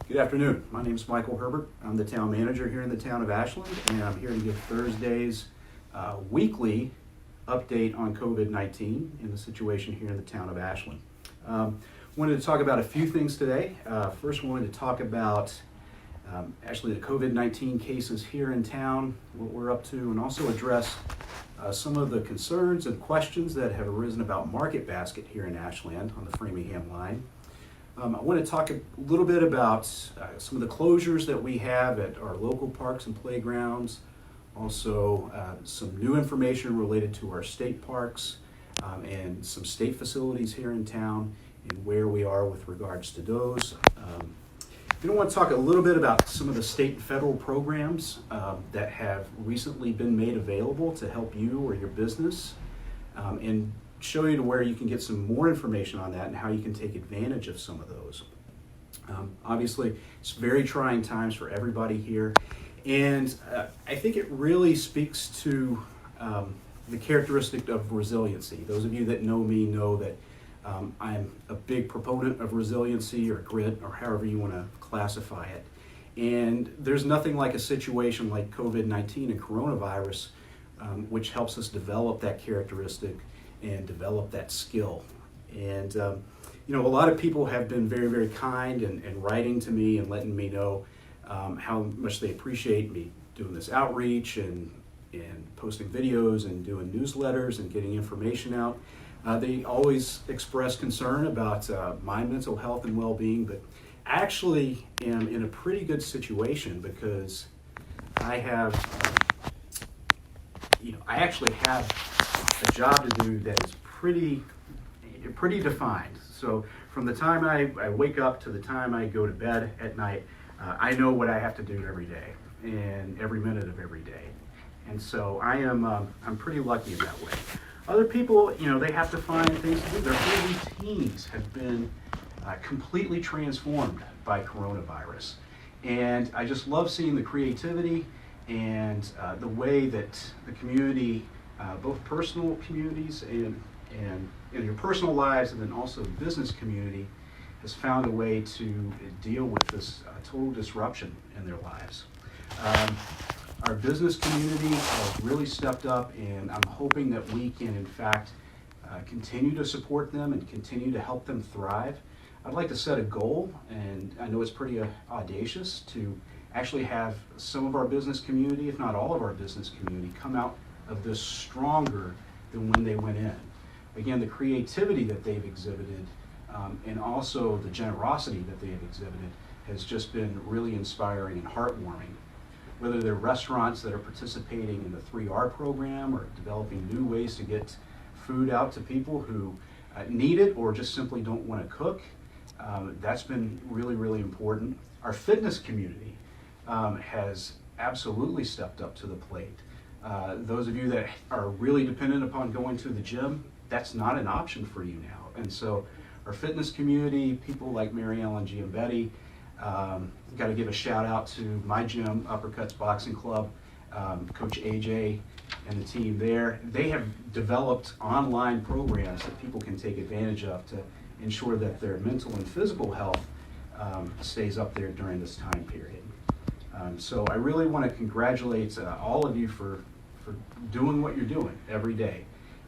Good afternoon. My name is Michael Herbert. I'm the town manager here in the town of Ashland, and I'm here to give Thursday's weekly update on COVID-19 and the situation here in the town of Ashland. Wanted to talk about a few things today. First, we wanted to talk about actually the COVID-19 cases here in town, what we're up to, and also address some of the concerns and questions that have arisen about Market Basket here in Ashland on the Framingham line. I want to talk a little bit about some of the closures that we have at our local parks and playgrounds, also some new information related to our state parks and some state facilities here in town and where we are with regards to those. I want to talk a little bit about some of the state and federal programs that have recently been made available to help you or your business and show you to where you can get some more information on that and how you can take advantage of some of those. Obviously, it's very trying times for everybody here, and I think it really speaks to the characteristic of resiliency. Those of you that know me know that I'm a big proponent of resiliency or grit or however you want to classify it. And there's nothing like a situation like COVID-19 and coronavirus which helps us develop that characteristic and develop that skill. And a lot of people have been very, very kind and writing to me and letting me know how much they appreciate me doing this outreach and posting videos and doing newsletters and getting information out. They always express concern about my mental health and well-being, but I actually am in a pretty good situation because I actually have a job to do that is pretty defined. So from the time I wake up to the time I go to bed at night, I know what I have to do every day and every minute of every day. And so I'm pretty lucky in that way. Other people, they have to find things to do. Their whole routines have been completely transformed by coronavirus. And I just love seeing the creativity and the way that the community, both personal communities and in your personal lives and then also the business community, has found a way to deal with this total disruption in their lives. Our business community has really stepped up, and I'm hoping that we can, in fact, continue to support them and continue to help them thrive. I'd like to set a goal, and I know it's pretty audacious, to actually have some of our business community, if not all of our business community, come out of this stronger than when they went in. Again, the creativity that they've exhibited and also the generosity that they have exhibited has just been really inspiring and heartwarming. Whether they're restaurants that are participating in the 3R program or developing new ways to get food out to people who need it or just simply don't want to cook, that's been really, really important. Our fitness community has absolutely stepped up to the plate. Those of you that are really dependent upon going to the gym, that's not an option for you now. And so our fitness community, people like Mary Ellen Giambetti, got to give a shout out to my gym, Uppercuts Boxing Club, Coach AJ and the team there. They have developed online programs that people can take advantage of to ensure that their mental and physical health stays up there during this time period. So I really want to congratulate all of you for doing what you're doing every day.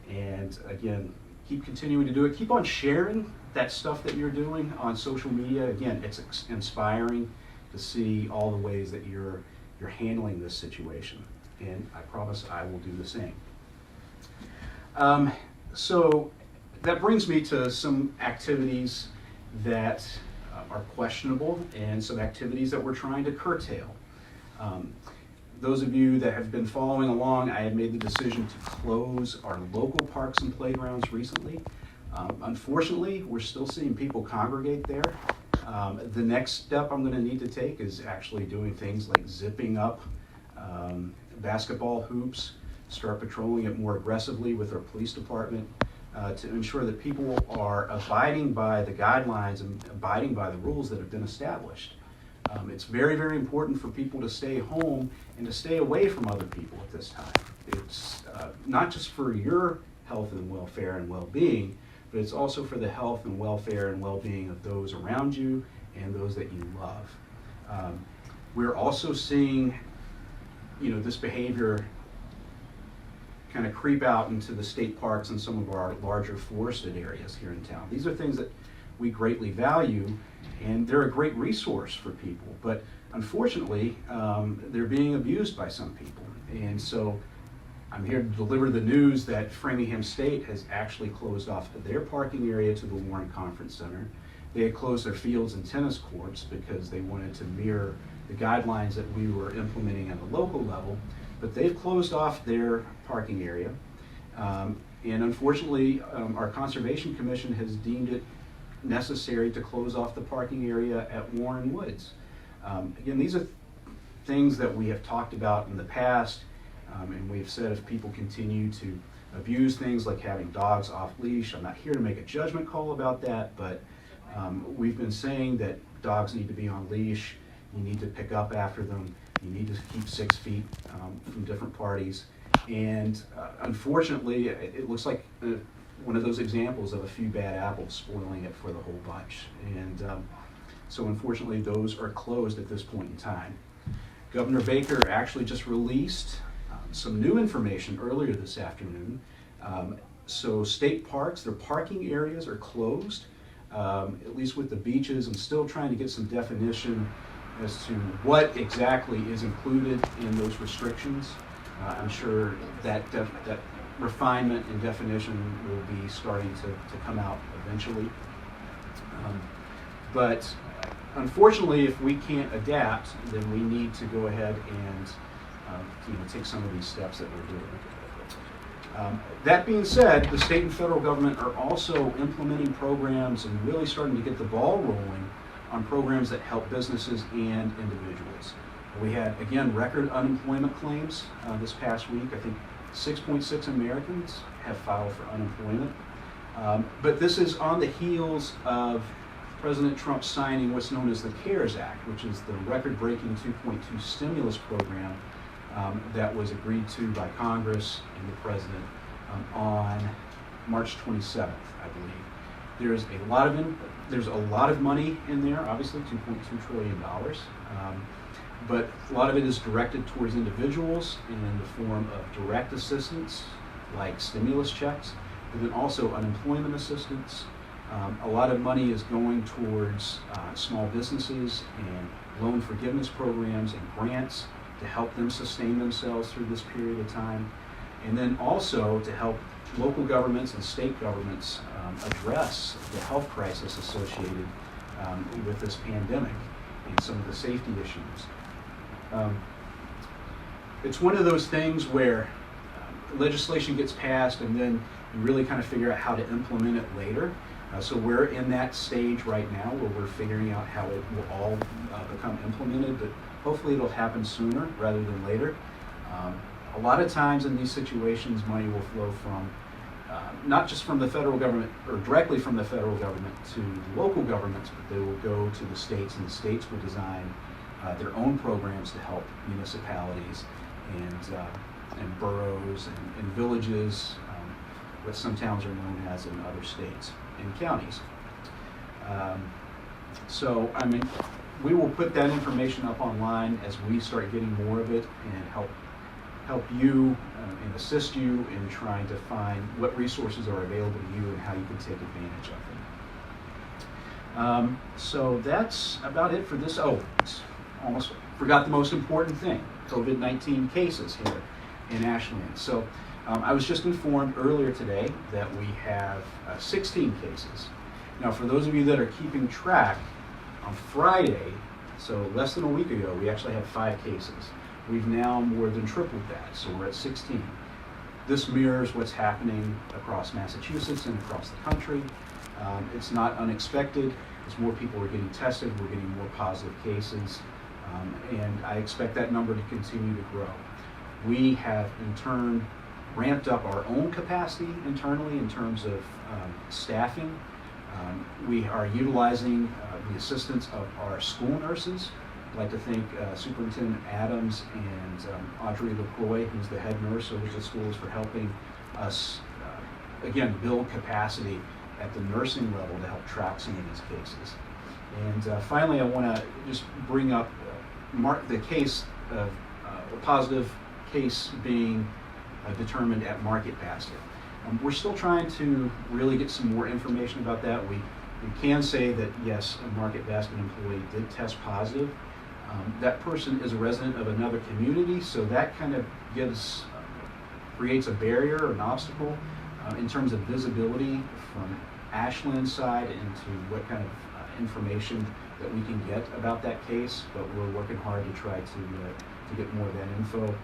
And again, keep continuing to do it. Keep on sharing that stuff that you're doing on social media. Again, it's inspiring to see all the ways that you're handling this situation. And I promise I will do the same. So that brings me to some activities that are questionable and some activities that we're trying to curtail. Those of you that have been following along, I had made the decision to close our local parks and playgrounds recently. Unfortunately, we're still seeing people congregate there. The next step I'm going to need to take is actually doing things like zipping up basketball hoops, start patrolling it more aggressively with our police department to ensure that people are abiding by the guidelines and abiding by the rules that have been established. It's very, very important for people to stay home and to stay away from other people at this time. It's not just for your health and welfare and well-being, but it's also for the health and welfare and well-being of those around you and those that you love. We're also seeing, this behavior kind of creep out into the state parks and some of our larger forested areas here in town. These are things that we greatly value, and they're a great resource for people. But unfortunately, they're being abused by some people. And so I'm here to deliver the news that Framingham State has actually closed off their parking area to the Warren Conference Center. They had closed their fields and tennis courts because they wanted to mirror the guidelines that we were implementing at the local level, but they've closed off their parking area. And unfortunately, our Conservation Commission has deemed it necessary to close off the parking area at Warren Woods. Again, these are things that we have talked about in the past, and we've said if people continue to abuse things like having dogs off leash, I'm not here to make a judgment call about that, but we've been saying that dogs need to be on leash, you need to pick up after them, you need to keep 6 feet from different parties. And unfortunately, it looks like one of those examples of a few bad apples spoiling it for the whole bunch. And so unfortunately, those are closed at this point in time. Governor Baker actually just released some new information earlier this afternoon. So state parks, their parking areas are closed, at least with the beaches. I'm still trying to get some definition as to what exactly is included in those restrictions. I'm sure that refinement and definition will be starting to come out eventually. But unfortunately, if we can't adapt, then we need to go ahead and take some of these steps that we're doing. That being said, the state and federal government are also implementing programs and really starting to get the ball rolling on programs that help businesses and individuals. We had, again, record unemployment claims this past week. I think 6.6 Americans have filed for unemployment. But this is on the heels of President Trump signing what's known as the CARES Act, which is the record-breaking 2.2 stimulus program that was agreed to by Congress and the President on March 27th, I believe. There's a lot of money in there, obviously $2.2 trillion, but a lot of it is directed towards individuals in the form of direct assistance, like stimulus checks, but then also unemployment assistance. A lot of money is going towards small businesses and loan forgiveness programs and grants to help them sustain themselves through this period of time. And then also to help local governments and state governments address the health crisis associated with this pandemic and some of the safety issues. It's one of those things where legislation gets passed and then you really kind of figure out how to implement it later. So we're in that stage right now where we're figuring out how it will all become implemented, but hopefully it'll happen sooner rather than later. A lot of times in these situations, money will flow from not just from the federal government or directly from the federal government to the local governments, but they will go to the states, and the states will design their own programs to help municipalities and boroughs and villages, what some towns are known as in other states and counties. So, I mean, we will put that information up online as we start getting more of it and help you and assist you in trying to find what resources are available to you and how you can take advantage of them. So that's about it for this. Oh, almost forgot the most important thing, COVID-19 cases here in Ashland. So I was just informed earlier today that we have 16 cases. Now, for those of you that are keeping track, on Friday, so less than a week ago, we actually had 5 cases. We've now more than tripled that, so we're at 16. This mirrors what's happening across Massachusetts and across the country. It's not unexpected. As more people are getting tested, we're getting more positive cases, and I expect that number to continue to grow. We have, in turn, ramped up our own capacity internally in terms of staffing. We are utilizing the assistance of our school nurses. I'd like to thank Superintendent Adams and Audrey LaCroix, who's the head nurse over the schools, for helping us, again, build capacity at the nursing level to help track some of these cases. And finally, I want to just bring up the case of a positive case being determined at Market Basket. We're still trying to really get some more information about that. We can say that yes, a Market Basket employee did test positive. That person is a resident of another community, so that kind of creates a barrier, an obstacle in terms of visibility from Ashland's side into what kind of information that we can get about that case. But we're working hard to try to get more of that info.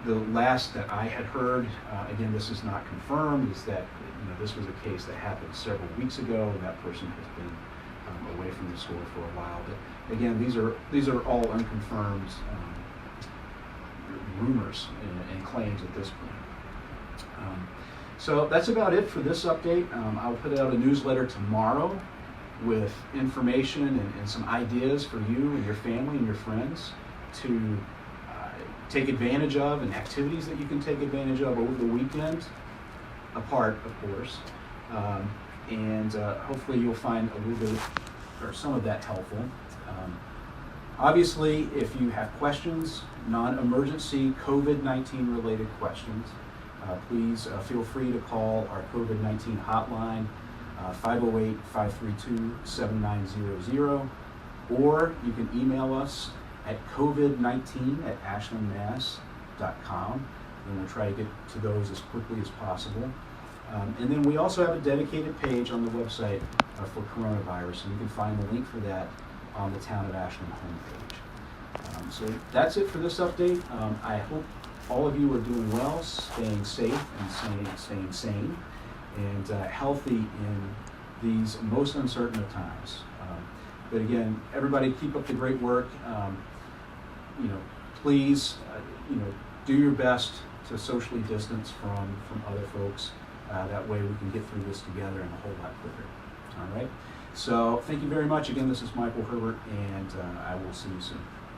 The last that I had heard, again, this is not confirmed, is that this was a case that happened several weeks ago. That person has been away from the store for a while. But again, these are all unconfirmed rumors and claims at this point. So that's about it for this update. I'll put out a newsletter tomorrow with information and some ideas for you and your family and your friends to take advantage of, and activities that you can take advantage of over the weekend, apart, of course. And hopefully you'll find a little bit or some of that helpful. Obviously, if you have questions, non-emergency COVID-19 related questions, please feel free to call our COVID-19 hotline, 508-532-7900, or you can email us at covid19@ashlandmass.com, and we'll try to get to those as quickly as possible. And then we also have a dedicated page on the website for coronavirus, and you can find the link for that on the Town of Ashland homepage. So that's it for this update. I hope all of you are doing well, staying safe and staying sane, and healthy in these most uncertain of times. But again, everybody keep up the great work. Please, do your best to socially distance from other folks. That way we can get through this together and a whole lot quicker. All right. So thank you very much. Again, this is Michael Herbert, and I will see you soon.